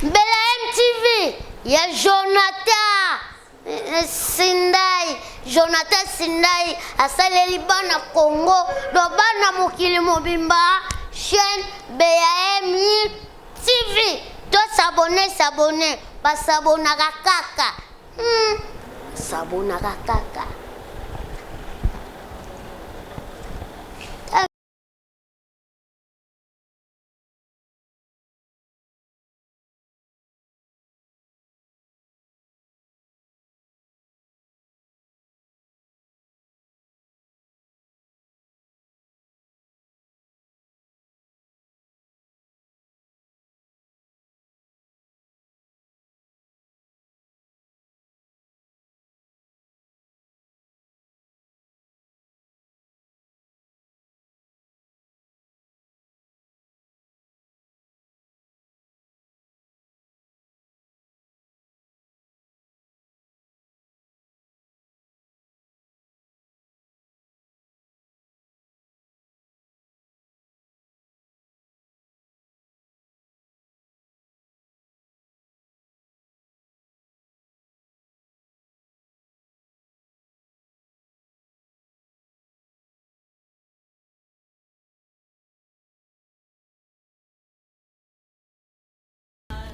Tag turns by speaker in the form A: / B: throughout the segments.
A: Bela MTV, il y a Jonathan Sindai, asaleli bana Congo, do bana mokili mobimba, chaîne BAM TV. To s'abonner, pas s'abonner à kaka. S'abonner à kaka.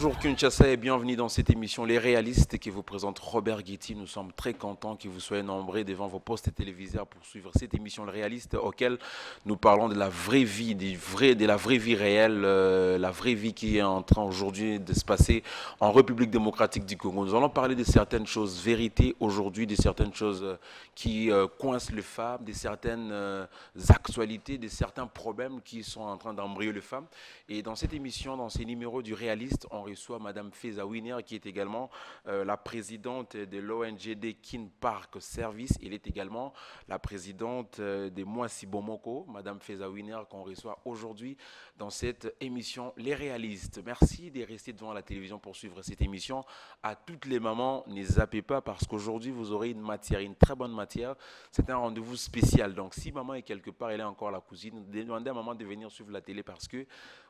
B: Bonjour Kinshasa et bienvenue dans cette émission Les Réalistes qui vous présente Robert Guetti. Nous sommes très contents que vous soyez nombreux devant vos postes téléviseurs pour suivre cette émission Les Réalistes auquel nous parlons de la vraie vie, de la vraie vie réelle, la vraie vie qui est en train aujourd'hui de se passer en République démocratique du Congo. Nous allons parler de certaines choses vérités aujourd'hui, de certaines choses qui coincent les femmes, de certaines actualités, de certains problèmes qui sont en train d'embrayer les femmes. Et dans cette émission, dans ces numéros du Réaliste, on reçoit Madame Feza Winer, qui est également la présidente de l'ONGD Kin Park Service. Elle est également la présidente de Mwasi Bomoko, Madame Feza Winer, qu'on reçoit aujourd'hui dans cette émission Les Réalistes. Merci de rester devant la télévision pour suivre cette émission. À toutes les mamans, ne zappez pas parce qu'aujourd'hui, vous aurez une matière, une très bonne matière. C'est un rendez-vous spécial. Donc, si maman est quelque part, elle est encore à la cousine, demandez à maman de venir suivre la télé parce que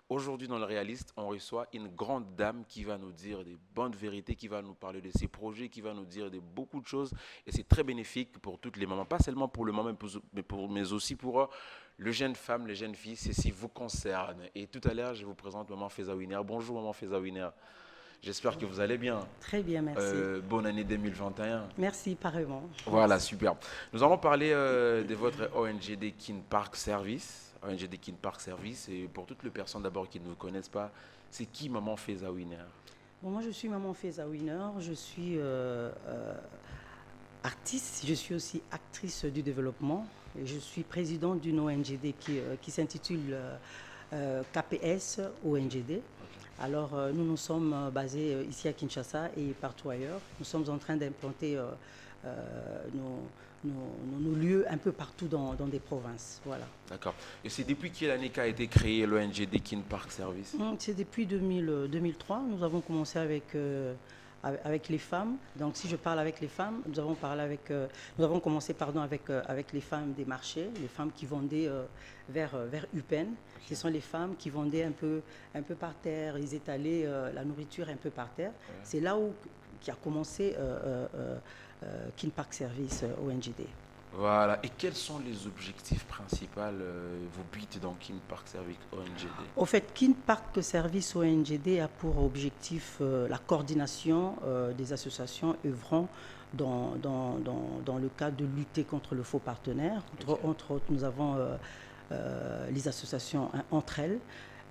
B: aujourd'hui, dans le Réaliste, on reçoit une grande dame qui va nous dire des bonnes vérités, qui va nous parler de ses projets, qui va nous dire de beaucoup de choses. Et c'est très bénéfique pour toutes les mamans, pas seulement pour le maman, mais aussi pour les jeunes femmes, les jeunes filles. Ceci vous concerne. Et tout à l'heure, je vous présente Maman Feza Winer. Bonjour Maman Feza Winer. J'espère que vous allez bien.
C: Très bien, merci.
B: Bonne année 2021.
C: Merci, pareillement.
B: Voilà, super. Nous allons parler de votre ONGD Kin Park Service. ONGD Kin Park Service. Et pour toutes les personnes d'abord qui ne vous connaissent pas, c'est qui Maman Feza Winer?
C: Bon, moi, je suis Maman Feza Winer. Je suis artiste. Je suis aussi actrice du développement. Et je suis présidente d'une ONGD qui s'intitule KPS ONGD. Alors, nous nous sommes basés ici à Kinshasa et partout ailleurs. Nous sommes en train d'implanter nos lieux un peu partout dans des provinces. Voilà.
B: D'accord. Et c'est depuis quelle année qu'a été créé l'ONGD Kin Park Service?
C: C'est depuis 2003. Nous avons commencé avec les femmes. Donc, si je parle avec les femmes, nous avons commencé avec les femmes des marchés, les femmes qui vendaient vers Upen. Ce sont les femmes qui vendaient un peu par terre. Ils étalaient la nourriture un peu par terre. Ouais. C'est là qui a commencé Kin Park Service ONGD.
B: Voilà. Et quels sont les objectifs principaux, vos buts dans Kin Park Service ONGD?
C: Au fait, Kin Park Service ONGD a pour objectif la coordination des associations œuvrant dans le cadre de lutter contre le faux partenaire. Entre autres, nous avons les associations entre elles,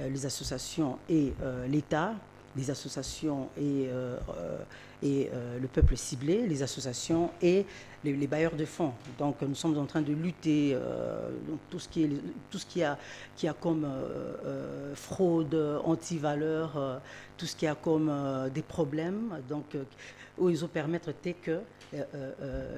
C: les associations et l'État, les associations et le peuple ciblé, les associations et les bailleurs de fonds. Donc nous sommes en train de lutter tout ce qui a comme fraude, anti-valeur, tout ce qui a comme des problèmes. Donc où ils ont permettre que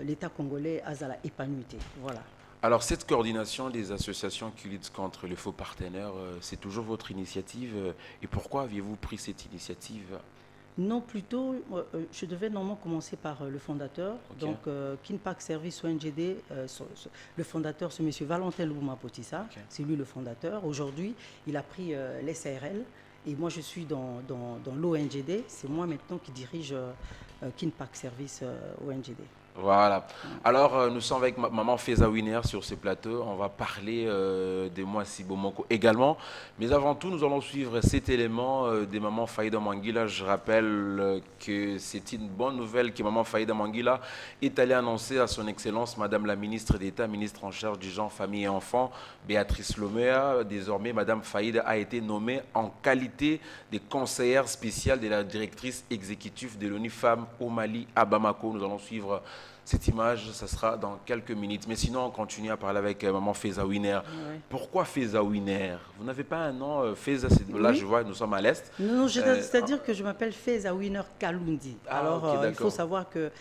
C: l'État congolais a la épanouité. Voilà.
B: Alors, cette coordination des associations qui luttent contre les faux partenaires, c'est toujours votre initiative. Et pourquoi aviez-vous pris cette initiative?
C: Non, plutôt, je devais normalement commencer par le fondateur. Okay. Donc, Kin Park Service ONGD, le fondateur, c'est M. Valentin Louma Potissa. Okay. C'est lui le fondateur. Aujourd'hui, il a pris les SARL Et moi, je suis dans l'ONGD. C'est moi maintenant qui dirige Kinpac Service ONGD.
B: Voilà. Alors, nous sommes avec maman Feza Winner sur ce plateau. On va parler de moi Sibomoko également. Mais avant tout, nous allons suivre cet élément de maman Faïda Manguila. Je rappelle que c'est une bonne nouvelle que maman Faïda Manguila est allée annoncer à son Excellence, Madame la ministre d'État, ministre en charge du genre, famille et enfants, Béatrice Lomea. Désormais, Madame Faïda a été nommée en qualité de conseillère spéciale de la directrice exécutive de l'ONU Femmes au Mali, à Bamako. Nous allons suivre cette image, ça sera dans quelques minutes. Mais sinon, on continue à parler avec maman Feza Winner. Ouais. Pourquoi Feza Winner? Vous n'avez pas un nom Feza, là, je vois, nous sommes à l'Est.
C: Non, c'est-à-dire que je m'appelle Feza Winner Kaloundi. Alors, okay, il faut savoir que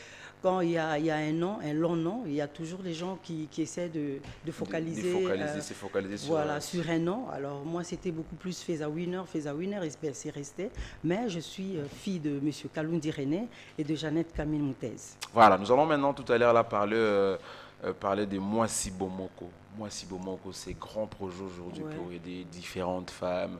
C: quand il y a un nom, un long nom, il y a toujours des gens qui essaient de focaliser, sur un nom. Alors moi, c'était beaucoup plus Feza Winner, et c'est resté. Mais je suis fille de M. Kaloundi René et de Jeannette Camille Moutez.
B: Voilà, nous allons maintenant tout à l'heure là parler de Moi Sibomoko. Moi Sibomoko, c'est grand projet aujourd'hui pour aider différentes femmes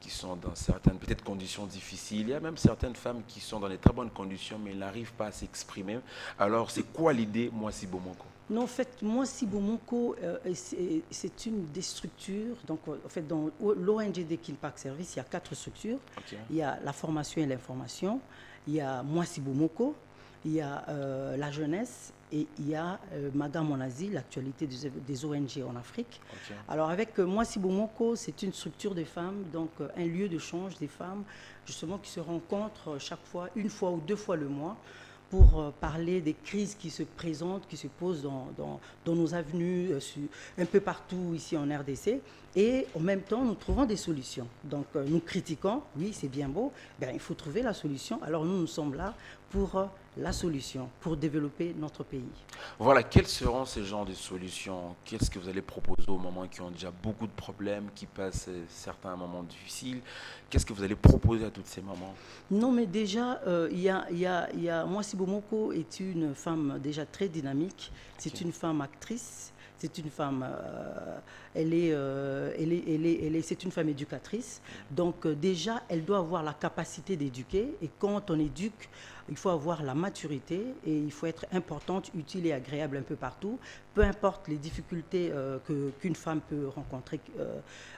B: qui sont dans certaines peut-être conditions difficiles. Il y a même certaines femmes qui sont dans de très bonnes conditions, mais elles n'arrivent pas à s'exprimer. Alors, c'est quoi l'idée Moi Sibomoko?
C: Non, en fait, Moi Sibomoko, c'est une des structures. Donc, en fait, dans l'ONGD Kinpac Service, il y a 4 structures. Okay. Il y a la formation et l'information, il y a Moi Sibomoko, il y a la jeunesse et il y a Maga Mon Asile, l'actualité des ONG en Afrique. Okay. Alors avec Moi Sibomoko, c'est une structure des femmes, donc un lieu de change des femmes, justement qui se rencontrent chaque fois, 1 fois ou 2 fois le mois, pour parler des crises qui se présentent, qui se posent dans nos avenues, un peu partout ici en RDC. Et en même temps, nous trouvons des solutions. Donc, nous critiquons, oui, c'est bien beau, ben, il faut trouver la solution. Alors, nous sommes là pour la solution, pour développer notre pays.
B: Voilà, quels seront ces genres de solutions? Qu'est-ce que vous allez proposer aux mamans qui ont déjà beaucoup de problèmes, qui passent certains moments difficiles? Qu'est-ce que vous allez proposer à toutes ces mamans?
C: Non, mais déjà, Moi Sibomoko est une femme déjà très dynamique. C'est une femme actrice. C'est une femme, c'est une femme éducatrice. Donc déjà, elle doit avoir la capacité d'éduquer. Et quand on éduque, il faut avoir la maturité et il faut être importante, utile et agréable un peu partout. Peu importe les difficultés qu'une femme peut rencontrer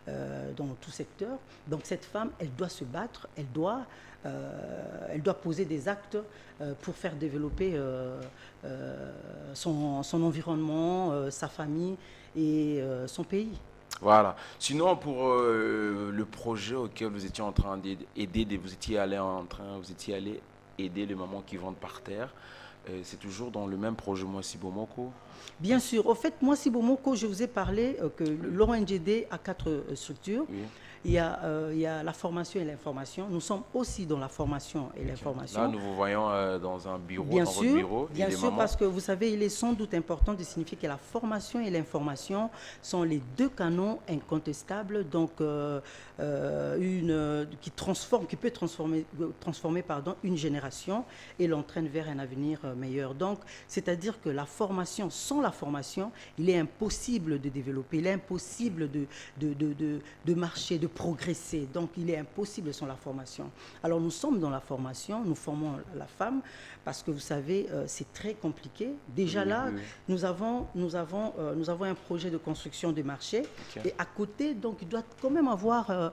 C: dans tout secteur. Donc cette femme, elle doit se battre, elle doit poser des actes pour faire développer son environnement, sa famille et son pays.
B: Voilà. Sinon, pour le projet auquel vous étiez en train d'aider, vous étiez allé aider les mamans qui vendent par terre. C'est toujours dans le même projet Moi Sibomoko?
C: Bien sûr. Au fait, Moi Sibomoko, je vous ai parlé que l'ONGD a 4 structures. Oui. Il y a la formation et l'information. Nous sommes aussi dans la formation et l'information.
B: Là, nous vous voyons dans un bureau, votre bureau.
C: Bien sûr, parce que vous savez, il est sans doute important de signifier que la formation et l'information sont les 2 canons incontestables, donc qui peut transformer une génération et l'entraîne vers un avenir meilleur. Donc, c'est-à-dire que la formation, sans la formation, il est impossible de développer, il est impossible de marcher, de progresser. Donc, il est impossible sans la formation. Alors, nous sommes dans la formation, nous formons la femme parce que vous savez, c'est très compliqué. Déjà là, nous avons un projet de construction de marché et à côté, donc, il doit quand même avoir,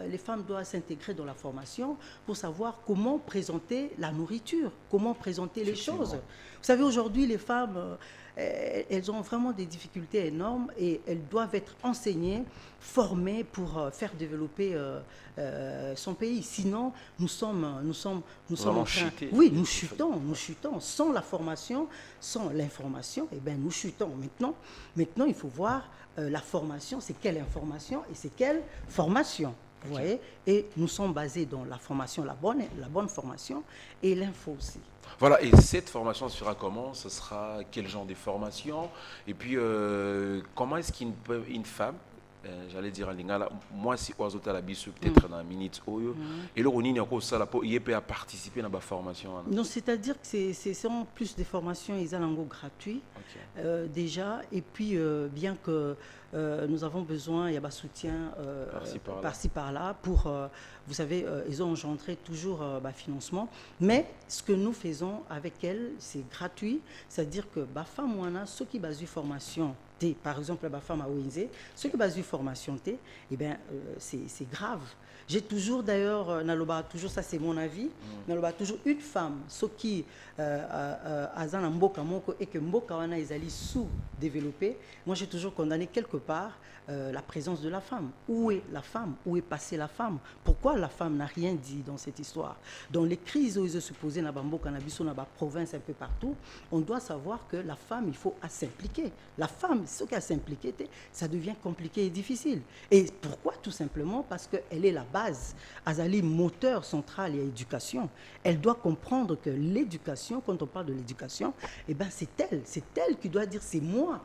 C: les femmes doivent s'intégrer dans la formation pour savoir comment présenter la nourriture, comment présenter les choses. Vous savez, aujourd'hui, les femmes, elles ont vraiment des difficultés énormes et elles doivent être enseignées, formées pour faire développer son pays. Sinon, nous sommes en train... Oui, nous chutons. Sans la formation, sans l'information, eh bien, nous chutons. Maintenant, il faut voir la formation, c'est quelle information et c'est quelle formation. Vous voyez, et nous sommes basés dans la formation, la bonne formation et l'info aussi.
B: Voilà, et cette formation sera comment? Ce sera quel genre de formation? Et puis, comment est-ce qu'une femme j'allais dire en lingala, moi si oiseau la biso peut-être dans la minute oyo, et le ronini encore ça là pour y peut participer dans la formation.
C: Non, c'est-à-dire que c'est en plus des formations, ils ont gratuit déjà, et puis bien que nous avons besoin, il y a un soutien par-ci par-là pour, vous savez, ils ont engendré toujours financement, mais ce que nous faisons avec elles, c'est gratuit, c'est-à-dire que femme ou ceux qui basent une formation, par exemple la femme à ONZ, ceux qui basent une formation, eh bien, c'est grave. J'ai toujours d'ailleurs, Naloba, toujours ça c'est mon avis, Naloba, toujours une femme, ceux qui azan mboka moko et que mboka wana ils sous-développés, moi j'ai toujours condamné quelque part la présence de la femme. Où est la femme? Où est passée la femme? Pourquoi la femme n'a rien dit dans cette histoire? Dans les crises où ils se posaient dans Bamboka, dans la province, un peu partout, on doit savoir que la femme, il faut s'impliquer. La femme, ce qui a s'impliquer, ça devient compliqué et difficile. Et pourquoi? Tout simplement parce qu'elle est la base. Azali, moteur central et éducation. Elle doit comprendre que l'éducation, quand on parle de l'éducation, eh ben c'est elle qui doit dire c'est moi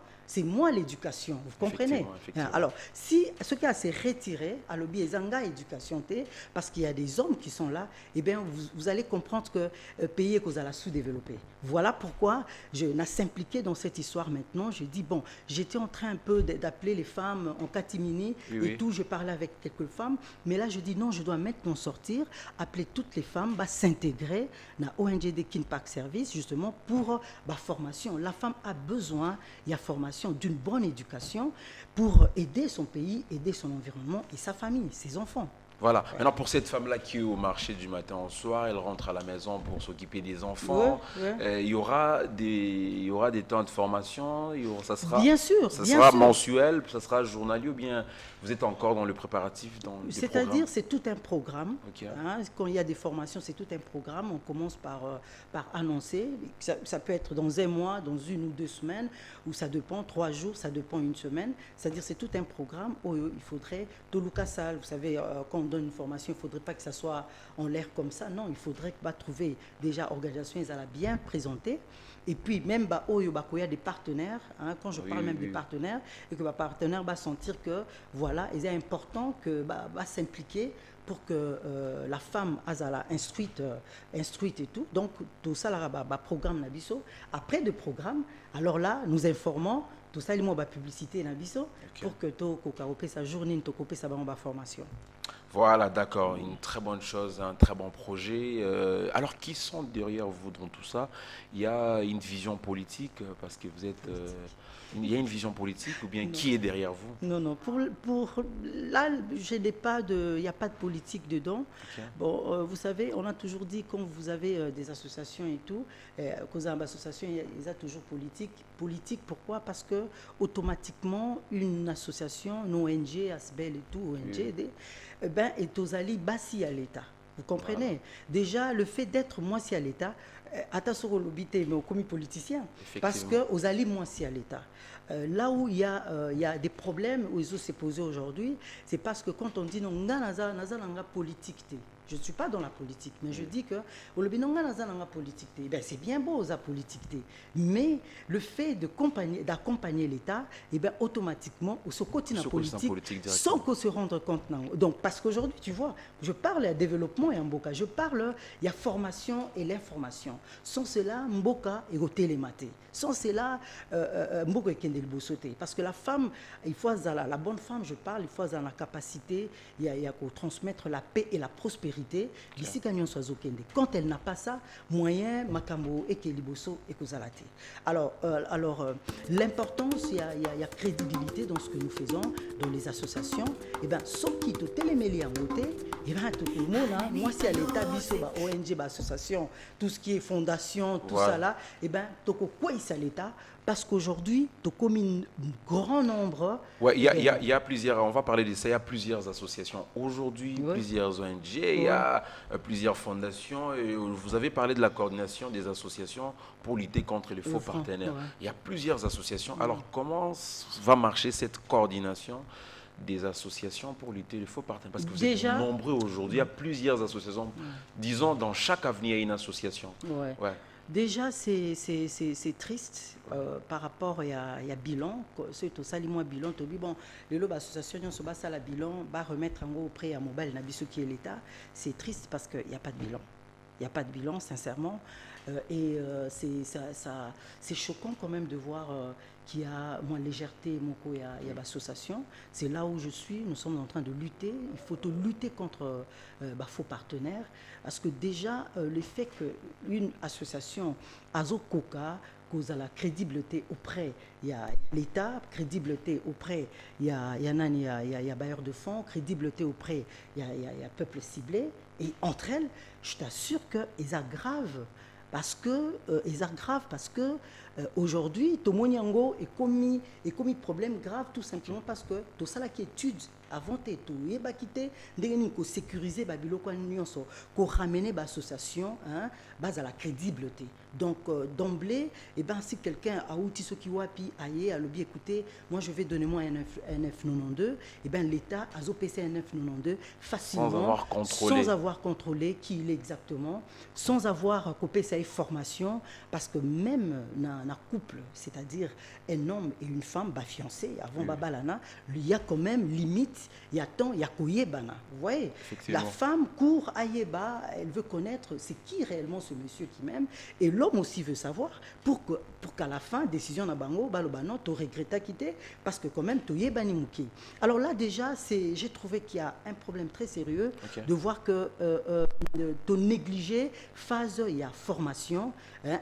C: l'éducation, vous comprenez?
B: Effectivement.
C: Alors, si ce qui a s'est retiré à l'objet Zanga éducation, parce qu'il y a des hommes qui sont là, eh bien, vous allez comprendre que pays est à la sous-développé. Voilà pourquoi je n'ai s'impliqué dans cette histoire maintenant. Je dis, bon, j'étais en train un peu d'appeler les femmes en catimini et tout, je parlais avec quelques femmes, mais là, je dis non, je dois maintenant sortir, appeler toutes les femmes, s'intégrer dans ONG Kin Park Service, justement, pour formation. La femme a besoin, il y a formation, d'une bonne éducation pour aider son pays, aider son environnement et sa famille, ses enfants.
B: Voilà. Maintenant, pour cette femme-là qui est au marché du matin au soir, elle rentre à la maison pour s'occuper des enfants. Il y aura des temps de formation. Ça sera,
C: bien sûr.
B: Ça sera mensuel, ça sera journalier ou bien vous êtes encore dans le préparatif
C: C'est-à-dire, c'est tout un programme.
B: Okay.
C: Quand il y a des formations, c'est tout un programme. On commence par annoncer. Ça peut être dans un mois, dans 1 ou 2 semaines, ou ça dépend, 3 jours, ça dépend 1 semaine. C'est-à-dire, c'est tout un programme où il faudrait Toluka Sal, vous savez, quand on donne une formation, il ne faudrait pas que ça soit en l'air comme ça. Non, il faudrait trouver déjà organisation, ils allaient bien présenter. Et puis même il y a des partenaires, quand je parle des partenaires, et que les partenaires va sentir que voilà, il est important que va s'impliquer pour que la femme azala instruite et tout. Donc tout ça là programme nabiso. Après le programme, alors là nous informons tout ça, il y a publicité nabiso pour que to kokarope sa journée, to kope sa formation.
B: Voilà, d'accord, une très bonne chose, un très bon projet. Alors, qui sont derrière vous dans tout ça? Il y a une vision politique, parce que vous êtes... il y a une vision politique ou bien qui est derrière vous?
C: Non, là, il n'y a pas de politique dedans. Okay. Bon, vous savez, on a toujours dit, quand vous avez des associations et tout, quand vous avez une association, il y a toujours politique. Politique, pourquoi? Parce que automatiquement, une association, une ONG, ASBEL et tout, ONG, est aux alliés bassi à l'État. Vous comprenez? Voilà. Déjà, le fait d'être moi si à l'État, attention au lobby, mais au commis politicien, parce que aux alliés moi si à l'État. Là où il y a des problèmes où ils ont s'est posé aujourd'hui, c'est parce que quand on dit non, naza politique. Je ne suis pas dans la politique, mais je dis que politique, c'est bien beau la politique, mais le fait d'accompagner l'État, automatiquement, on se continue la politique sans qu'on se rende compte. Donc, parce qu'aujourd'hui, tu vois, je parle de développement et Mboka, je parle, il y a formation et l'information. Sans cela, Mboka est au télématé. Sans cela, Mboka est kendel bosoté. Parce que la femme, il faut la bonne femme, je parle, il faut avoir la capacité, il y a qu'à transmettre la paix et la prospérité. D'ici quand elle n'a pas ça, moyen makambo et keliboso et kozalate. Alors l'importance, il y a crédibilité dans ce que nous faisons dans les associations. Et bien, ceux qui te téléméli en beauté, et bien tout le monde, moi c'est à l'État biso ONG, association, tout ce qui est fondation, tout ça là, et bien toko quoi c'est à l'État. Parce qu'aujourd'hui, comme un grand nombre...
B: Oui, il y a plusieurs, on va parler de ça, il y a plusieurs associations aujourd'hui, plusieurs ONG, il y a plusieurs fondations. Et vous avez parlé de la coordination des associations pour lutter contre les faux partenaires. Il y a plusieurs associations. Alors, comment va marcher cette coordination des associations pour lutter les faux partenaires? Parce que vous êtes nombreux aujourd'hui, il y a plusieurs associations. Disons, dans chaque avenue, il y a une association.
C: Déjà, c'est triste par rapport il y a bilan. C'est tout ça, moi bilan. Bon, l'association se base à la bilan, va remettre en gros auprès à mobile Nabiso qui est l'État. C'est triste parce qu'il n'y a pas de bilan. Il n'y a pas de bilan, sincèrement. C'est choquant quand même de voir qu'il y a moins légèreté, il y a l'association. C'est là où je suis. Nous sommes en train de lutter. Il faut lutter contre faux partenaires. Parce que déjà, le fait qu'une association, Azokoka, cause à la crédibilité auprès, il y a l'État, crédibilité auprès, il y a bailleurs de fonds, crédibilité auprès, il y a peuple ciblé. Et entre elles, je t'assure qu'ils aggravent. Parce que aujourd'hui, Tomoniango est commis problème grave tout simplement parce que tout ça là qui étude avant tout ébakité ndenge ko sécuriser babilo ko nyonso ko ramener l'association base à la crédibilité. Donc d'emblée si quelqu'un a outil ce qui wapi aye a lobby écoutez moi je vais donner moi un F92 l'État a OPC un F92 facilement sans avoir contrôlé qui il est exactement, sans avoir coupé sa formation parce que même dans couple, c'est-à-dire un homme et une femme fiancés avant babalana, il y a quand même limite. Il y a temps, il y a koyebana. Vous voyez, la femme court à Yeba, elle veut connaître c'est qui réellement ce monsieur qui m'aime, et l'homme aussi veut savoir pour qu'à la fin, décision na bango, balobano, tu regrettes à quitter parce que quand même tu yebani mouki. Alors là déjà, j'ai trouvé qu'il y a un problème très sérieux de voir que tu négligé phase il y a formation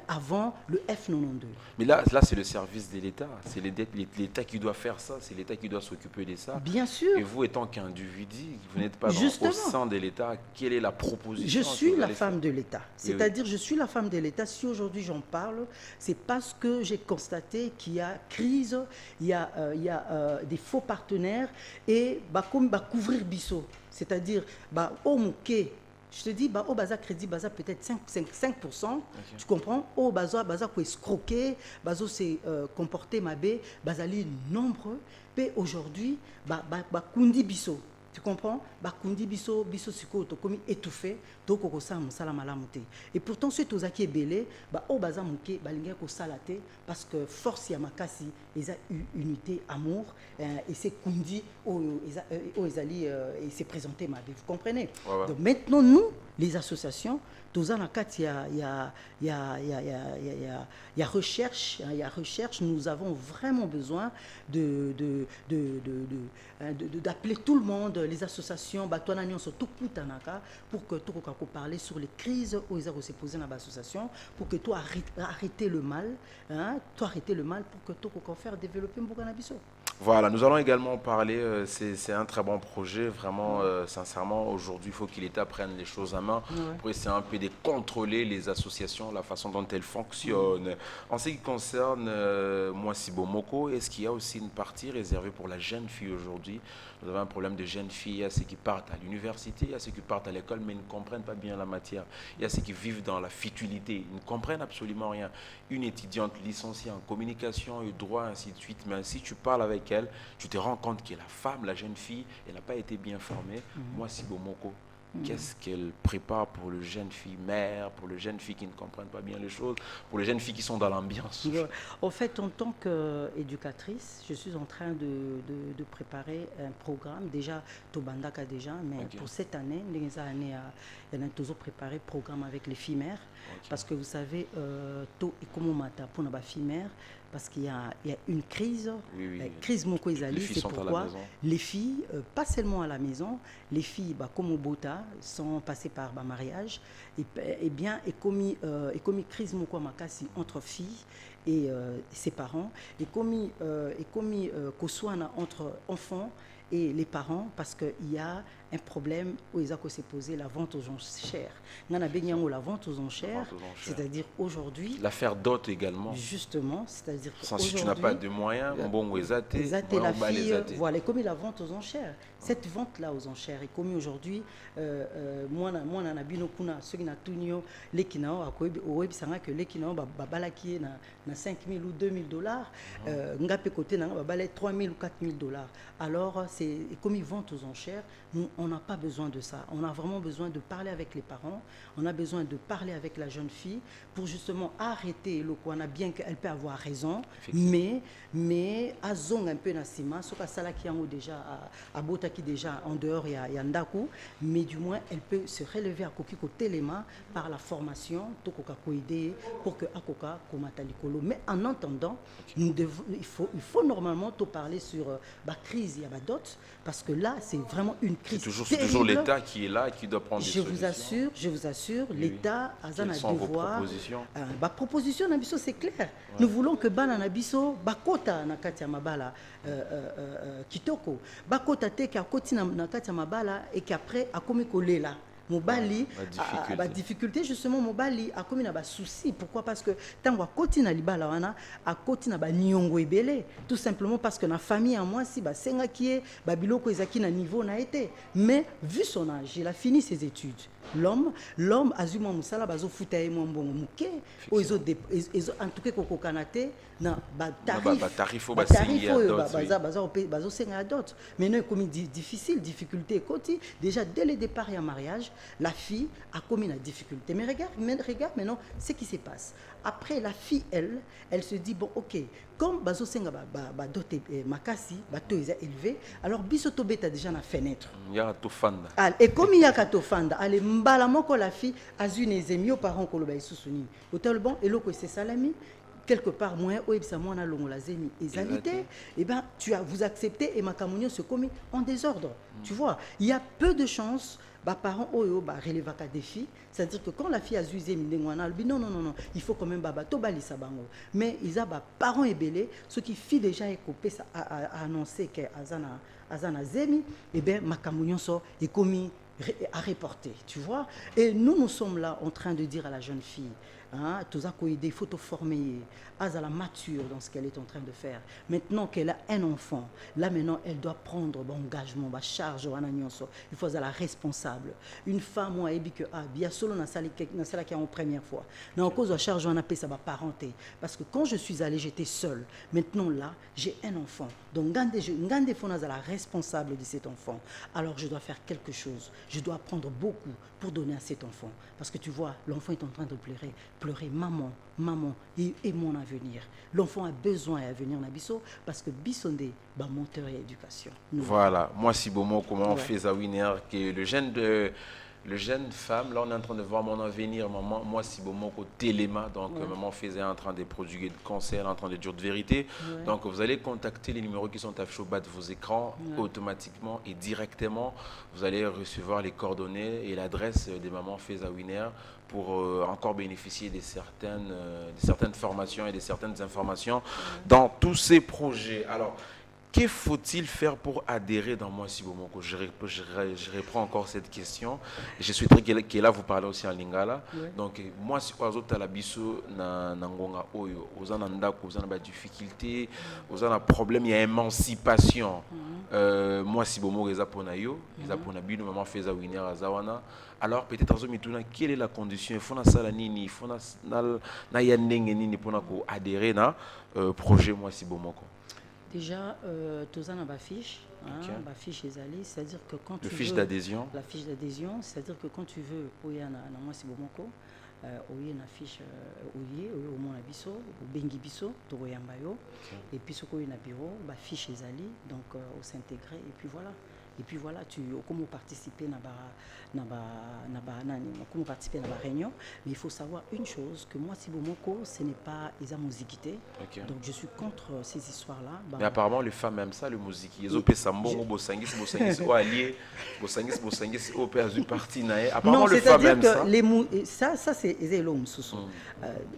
C: avant le F92.
B: Mais là c'est le service de l'État, c'est l'État qui doit faire ça, c'est l'État qui doit s'occuper de ça.
C: Bien sûr.
B: Et vous étant qu'individu, vous n'êtes pas au sein de l'État, quelle est la proposition?
C: Je suis la femme de l'État. C'est-à-dire, je suis la femme de l'État. Si aujourd'hui j'en parle, c'est parce que j'ai constaté qu'il y a crise, il y a des faux partenaires et comme couvrir bisso. C'est-à-dire, au mouké. Je te dis, au bazar crédit, bazar peut-être 5%, tu comprends? Au bazar pour escroquer, bazar c'est comporter ma bé, bazali nombreux, mais aujourd'hui, kundi biso. Tu comprends? Kundi biso siko to komi étouffé, to koko sa musala malamuté. Et pourtant ceux tous qui est belé, au bazar muké, balinga ko salate parce que force ya makasi, ils a unité, amour et c'est kundi ezali et c'est présenté ma bé. Vous comprenez? Ouais. Donc maintenant nous les associations, tous en il y a recherche, nous avons vraiment besoin d'appeler tout le monde, les associations, pour que tout le monde parle sur les crises où ils ont se posé dans l'association, pour que tout arrêter le mal, pour que tout le monde faire développer Mboganabiso.
B: Voilà, nous allons également parler, c'est un très bon projet, vraiment, sincèrement, aujourd'hui, il faut que l'État prenne les choses en main pour essayer un peu de contrôler les associations, la façon dont elles fonctionnent. En ce qui concerne moi, Sibomoko, est-ce qu'il y a aussi une partie réservée pour la jeune fille aujourd'hui? Nous avons un problème de jeunes filles, il y a ceux qui partent à l'université, il y a ceux qui partent à l'école, mais ils ne comprennent pas bien la matière. Il y a ceux qui vivent dans la futilité, ils ne comprennent absolument rien. Une étudiante licenciée en communication et droit, ainsi de suite, mais si tu parles avec elle, tu te rends compte que la femme, la jeune fille, elle n'a pas été bien formée. Moi, Sibomoko, qu'est-ce qu'elle prépare pour les jeunes filles mères, pour les jeunes filles qui ne comprennent pas bien les choses, pour les jeunes filles qui sont dans l'ambiance?
C: En fait, en tant qu'éducatrice, je suis en train de préparer un programme. Déjà, Tobandaka déjà, mais pour cette année, il y a toujours préparé un programme avec les filles mères. Parce que vous savez, To et Komomata pour nos filles mères, parce qu'il y a une crise, crise Moko Ezali, c'est pourquoi les filles, pas seulement à la maison, les filles, comme au Bota, sont passées par mariage, et bien, et commis crise Moko Makasi entre filles et ses parents, et commis Koswana entre enfants et les parents, parce qu'il y a un problème où ils ont s'est posé la vente aux enchères. La vente aux enchères, c'est-à-dire aujourd'hui...
B: L'affaire dot également.
C: Justement, c'est-à-dire que
B: si tu n'as pas de moyens,
C: la fille, voilà, comme la vente aux enchères. Cette vente-là aux enchères est commise aujourd'hui. Moi, on a bino kuna ceux qui n'ont tout nié, les qui n'ont que les qui n'ont balaki na 5 000 ou 2 000 dollars, ngapé côté na balai 3 000 ou 4 000 dollars. Alors c'est commis vente aux enchères. on n'a pas besoin de ça. On a vraiment besoin de parler avec les parents, on a besoin de parler avec la jeune fille pour justement arrêter le quoi. On a bien qu'elle peut avoir raison, mais à zong un peu nasima, ce que ça qui en déjà à Bota qui déjà en dehors il y a Ndaku, mais du moins elle peut se relever à Kokiko Téléma par la formation, Tokoka Koide pour que Akoka Komata Likolo. Mais en attendant, il faut normalement te parler sur la crise, il y a ma dot, parce que là c'est vraiment une crise.
B: C'est toujours l'État qui est là et qui doit prendre des solutions.
C: Je vous assure, l'État a un devoir.
B: Vos propositions?
C: Proposition Nabiso, c'est clair. Nous voulons que Bana Nabiso, Bakota Nakati Mabala Kitoko, Bakota te ka koti Nakati Mabala et qu'après a commis collé là. Mobali a difficulté justement Mobali a commis na souci. Pourquoi? Parce que tant que koti na libala wana a koti na ba nyongo ebele, tout simplement parce que na famille en moi si ba senga qui est ba biloko ezaki na niveau na été, mais vu son âge il a fini ses études. L'homme azuma musala bazo futa e mbongo muke o en tout cas koko kanate na ba tarif bazo senga dot. Mais non comme difficile difficulté côté déjà dès le départ et en mariage la fille a commis la difficulté. Mais regarde maintenant ce qui se passe. Après la fille elle se dit bon OK comme bazo senga doté makasi bato eza élevé alors bisoto beta déjà na fenêtre.
B: Ya to fanda.
C: Et comme il y a kato fanda allez mbala moko la fille azune ezemi aux parents ko loba isusuni. Hôtel bon et loko c'est salami quelque part moins ou ça moi na longo la zemi ezalité et ben vous acceptez et makamunyo se commis en désordre. Tu vois, il y a peu de chances parents oyo relève ka défi, c'est-à-dire que quand la fille a usé mindengwana non il faut quand même to balisa bango mais ils a parents ébélés ceux qui fit déjà écopé ça a annoncé que azana zemi et ben makamunyo so est commis à reporter, tu vois. Et nous sommes là en train de dire à la jeune fille, hein, il faut te former, à la mature dans ce qu'elle est en train de faire. Maintenant qu'elle a un enfant, là maintenant elle doit prendre engagement, charge, il faut être la responsable. Une femme, moi, elle dit que bien solo dans celle qui est en première fois. Dans cause de charge, on appelle ça parenté. Parce que quand je suis allée, j'étais seule. Maintenant là, j'ai un enfant. Donc, Ngande Fona est la responsable de cet enfant. Alors je dois faire quelque chose. Je dois apprendre beaucoup pour donner à cet enfant. Parce que tu vois, l'enfant est en train de pleurer, maman, et mon avenir. L'enfant a besoin d'avenir Nabiso parce que Bissonde, monteur et éducation.
B: Voilà, moi si bon comment on fait ça Winner que le jeune femme, là on est en train de voir mon avenir, maman, moi si bon mon téléma, donc maman faisait en train de produire de conseils, en train de dire de vérité. Donc vous allez contacter les numéros qui sont affichés au bas de vos écrans automatiquement et directement. Vous allez recevoir les coordonnées et l'adresse des mamans Feza Winner pour encore bénéficier de certaines formations et de certaines informations dans tous ces projets. Alors, que faut-il faire pour adhérer dans Moi Sibomoko? Je reprends encore cette question. Je souhaiterais qu'elle vous parle aussi en lingala. Donc, moi, si vous avez biso na ngonga oyo, vous avez des difficultés, vous avez un problème, il y a émancipation. Moi Sibomoko eza pona yo, eza pona bino maman Feza Winner azawana. Alors peut-être quelle est la condition? Il faut na sala nini, il faut na yandenge nini pour adhérer na projet Moi Sibomoko.
C: Déjà, tu as ma fiche, ma fiche Ezali, c'est-à-dire que quand tu veux... La fiche d'adhésion, c'est-à-dire que quand tu veux, pour y aller Moi Sibomoko, il y a une fiche, au moins biso, au bengi biso, et puis ce qu'il y a un bureau, la fiche Ezali, donc au s'intégrer, et puis voilà. Et puis voilà, comment participer à la réunion. Mais il faut savoir une chose, que moi, Sibomoko, ce n'est pas les musiquité. Donc je suis contre ces histoires-là.
B: Mais apparemment, les femmes aiment ça, le musique. Ils ont Sambon, Bosangis, Allié, Bosangis, parti. Apparemment, les femmes aiment ça.
C: Ça, c'est l'homme,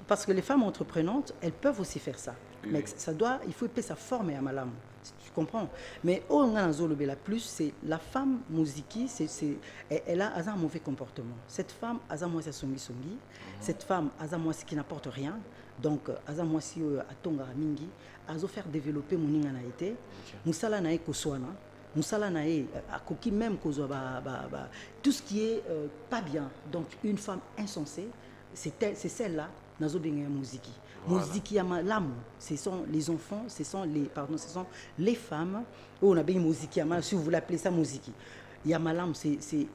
C: parce que les femmes entreprenantes, elles peuvent aussi faire ça. Mais il faut que ça forme à Malam. Tu comprends? Mais au la plus, c'est la femme musiki, elle a un mauvais comportement. Cette femme a un mauvais songi. Cette femme a un mauvais qui n'apporte rien. Donc, a un mauvais à tonga mingi, a faire développer mon inganaïté. Moussala nae koswana. Moussala nae a koki même tout ce qui est pas bien. Donc, une femme insensée, c'est celle-là, nazo benga musiki. Musiki yama ce sont les enfants, ce sont les femmes. On a bien musiki yama, si vous voulez appeler ça musiki. Yamalam, c'est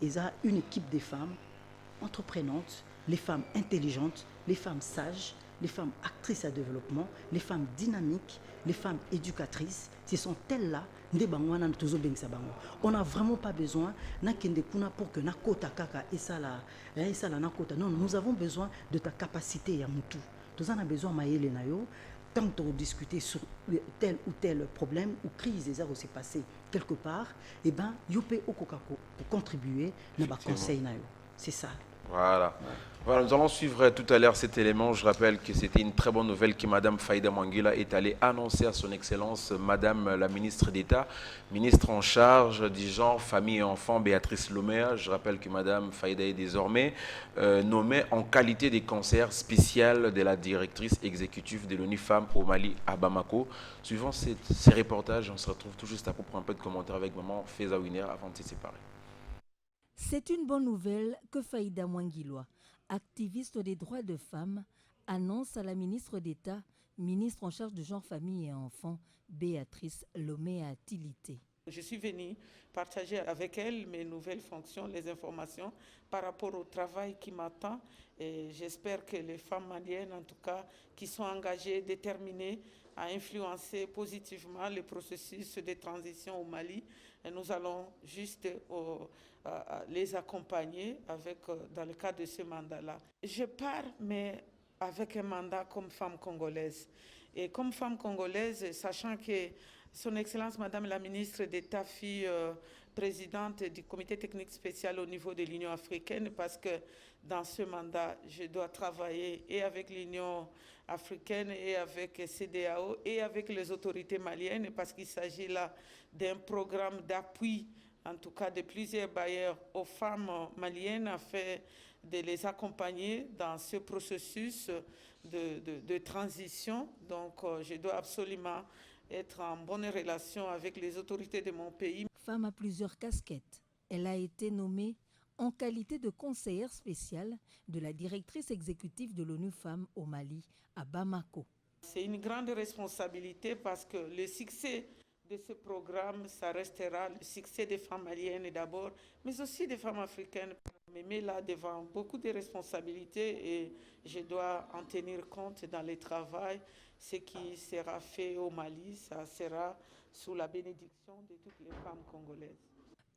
C: une équipe de femmes entreprenantes, les femmes intelligentes, les femmes sages, les femmes actrices à développement, les femmes dynamiques, les femmes éducatrices. Ce sont elles-là. On n'a vraiment pas besoin pour que Nakota Kaka et ça la Nakota. Non, nous avons besoin de ta capacité à Moutou. Nous avons besoin de Nayo. Quand on discuter sur tel ou tel problème ou crise des qui s'est passé quelque part, eh bien, Yopé Okokako pour contribuer à nos conseils. C'est ça.
B: Voilà. Voilà, nous allons suivre tout à l'heure cet élément. Je rappelle que c'était une très bonne nouvelle que Mme Fahida Mwanguila est allée annoncer à son Excellence, Mme la ministre d'État, ministre en charge du genre, famille et enfants, Béatrice Lomea. Je rappelle que Mme Fahida est désormais nommée en qualité de conseillère spéciale de la directrice exécutive de l'ONU Femmes au Mali à Bamako. Suivant ces reportages, on se retrouve tout juste après pour un peu de commentaires avec Maman Feza Winer avant de se séparer.
D: C'est une bonne nouvelle que Fahida Mwanguila, activiste des droits de femmes, annonce à la ministre d'État, ministre en charge de genre, famille et enfants, Béatrice Lomea Tilité.
E: Je suis venue partager avec elle mes nouvelles fonctions, les informations par rapport au travail qui m'attend. Et j'espère que les femmes maliennes, en tout cas, qui sont engagées, déterminées à influencer positivement le processus de transition au Mali, et nous allons juste les accompagner dans le cadre de ce mandat-là. Je pars, mais avec un mandat comme femme congolaise. Et comme femme congolaise, sachant que Son Excellence Madame la ministre d'État fut présidente du comité technique spécial au niveau de l'Union africaine, parce que dans ce mandat, je dois travailler et avec l'Union africaine et avec CEDEAO et avec les autorités maliennes, parce qu'il s'agit là d'un programme d'appui, en tout cas de plusieurs bailleurs aux femmes maliennes, afin de les accompagner dans ce processus de transition. Donc je dois absolument être en bonne relation avec les autorités de mon pays.
D: Femme à plusieurs casquettes, elle a été nommée en qualité de conseillère spéciale de la directrice exécutive de l'ONU Femmes au Mali, à Bamako.
E: C'est une grande responsabilité, parce que le succès de ce programme, ça restera le succès des femmes maliennes d'abord, mais aussi des femmes africaines. Je me mets là devant beaucoup de responsabilités et je dois en tenir compte dans le travail. Ce qui sera fait au Mali, ça sera sous la bénédiction de toutes les femmes congolaises.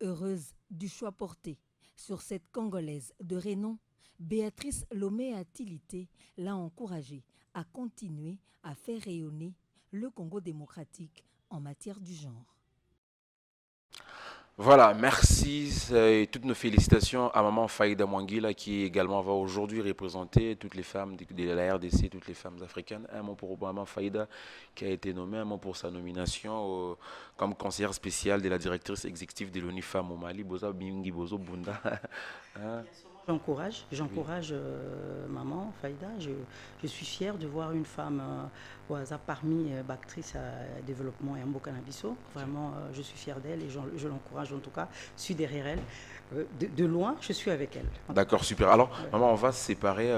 D: Heureuse du choix porté sur cette Congolaise de renom, Béatrice Lomea Tilité l'a encouragée à continuer à faire rayonner le Congo démocratique en matière du genre.
B: Voilà, merci et toutes nos félicitations à Maman Fahida Mwanguila, qui également va aujourd'hui représenter toutes les femmes de la RDC, toutes les femmes africaines. Un mot pour Maman Fahida qui a été nommée, un mot pour sa nomination comme conseillère spéciale de la directrice exécutive de l'ONU Femmes au Mali. Boza Bingi Bozo Bunda. Hein?
C: J'encourage Maman Fahida. Je suis fière de voir une femme parmi actrices à développement et en Canabiso. Vraiment, je suis fière d'elle et je l'encourage en tout cas. Je suis derrière elle. De loin, je suis avec elle.
B: D'accord, super. Alors, maman, on va se séparer.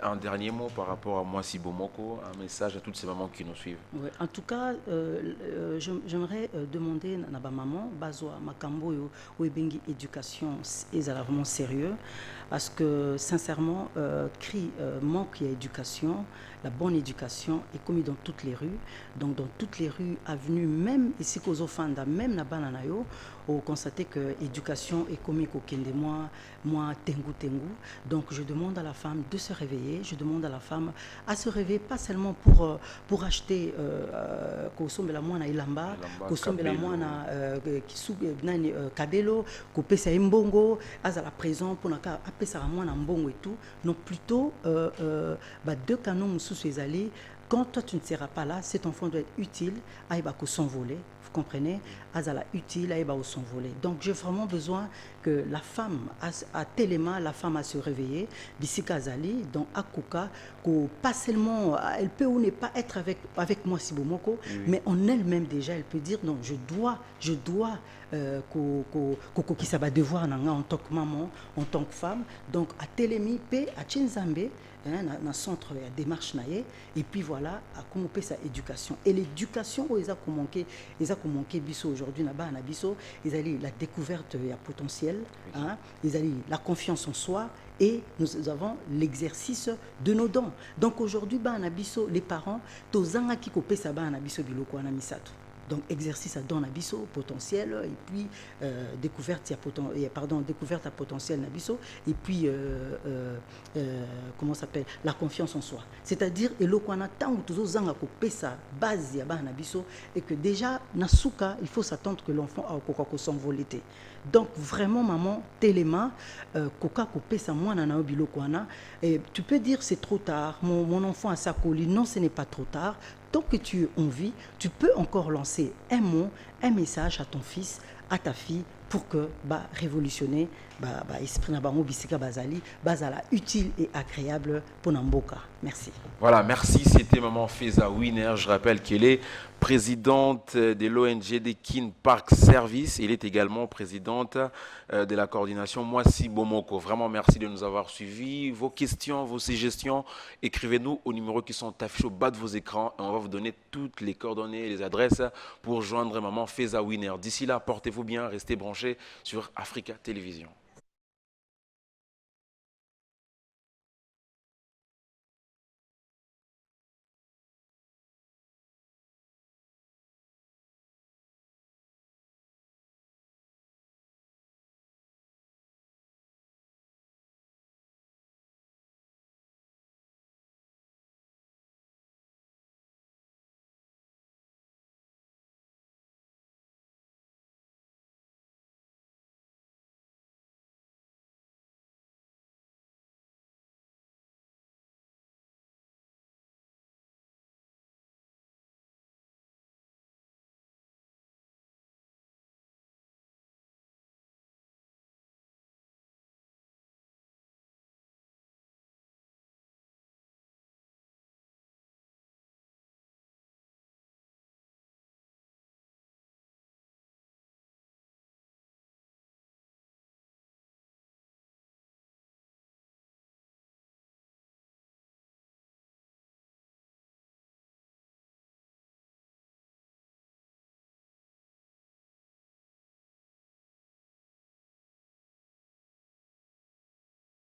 B: Un dernier mot par rapport à moi, Sibomoko, un message à toutes ces mamans qui nous suivent.
C: Ouais, en tout cas, j'aimerais demander à ma maman, Bazoa Makambo, Webengi éducation, est vraiment sérieux, parce que sincèrement, manque d'éducation, la bonne éducation est commise dans toutes les rues, donc dans toutes les rues, avenues, même ici qu'aux Ofanda, même na Bananayo, on constate que l'éducation est commise au Kende, moi, tengu. Donc je demande à la femme de se réveiller, je demande à la femme à se réveiller, pas seulement pour acheter kosombe la moana ilamba, kosombe la moana kabelo, kopesa mbongo, azala présent pour naka apesa la moana mbongo et tout, non plutôt deux canons sous ses allées. Quand toi tu ne seras pas là, cet enfant doit être utile à s'envoler. Vous comprenez? Azala utile à s'envoler. Donc j'ai vraiment besoin que la femme, à Téléma, la femme a se réveiller, Bissika Zali, donc Akuka, pas seulement, elle peut ou ne pas être avec moi Sibomoko, mais en elle-même déjà, elle peut dire non, je dois qui ça va devoir en tant que maman, en tant que femme. Donc à Télémi, à Tchenzambe, dans le centre de démarche et puis voilà à comment on sa éducation et l'éducation où ils ont manqué biso aujourd'hui là-bas na biso ils allaient la découverte il y a potentiel ils allaient la confiance en soi et nous avons l'exercice de nos dons. Donc aujourd'hui ba na biso les parents tozanga ki ko pesa ba na biso biloko na misato. Donc exercice à don abisso potentiel et puis découverte à potentiel nabisso et puis comment s'appelle la confiance en soi. C'est-à-dire et le qu'on attend ou toujours zanga ko pesa base ya ba nabisso et que déjà nasuka il faut s'attendre que l'enfant a ko s'envoler. Donc vraiment maman Téléma koka ko pesa mwana na biloko wana et tu peux dire c'est trop tard mon enfant a sa colis. Non, ce n'est pas trop tard. Tant que tu es en vie, tu peux encore lancer un mot, un message à ton fils, à ta fille, pour que révolutionner esprit na bango bisika bazali bazala utile et agréable pour Namboka. Merci.
B: Voilà, merci. C'était Maman Feza Winner. Je rappelle qu'elle est présidente de l'ONG des Kin Park Service. Elle est également présidente de la coordination Mwasi Bomoko. Vraiment, merci de nous avoir suivis. Vos questions, vos suggestions, écrivez-nous aux numéros qui sont affichés au bas de vos écrans et on va vous donner toutes les coordonnées et les adresses pour joindre Maman Feza Winner. D'ici là, portez-vous bien, restez branchés sur Africa Télévision.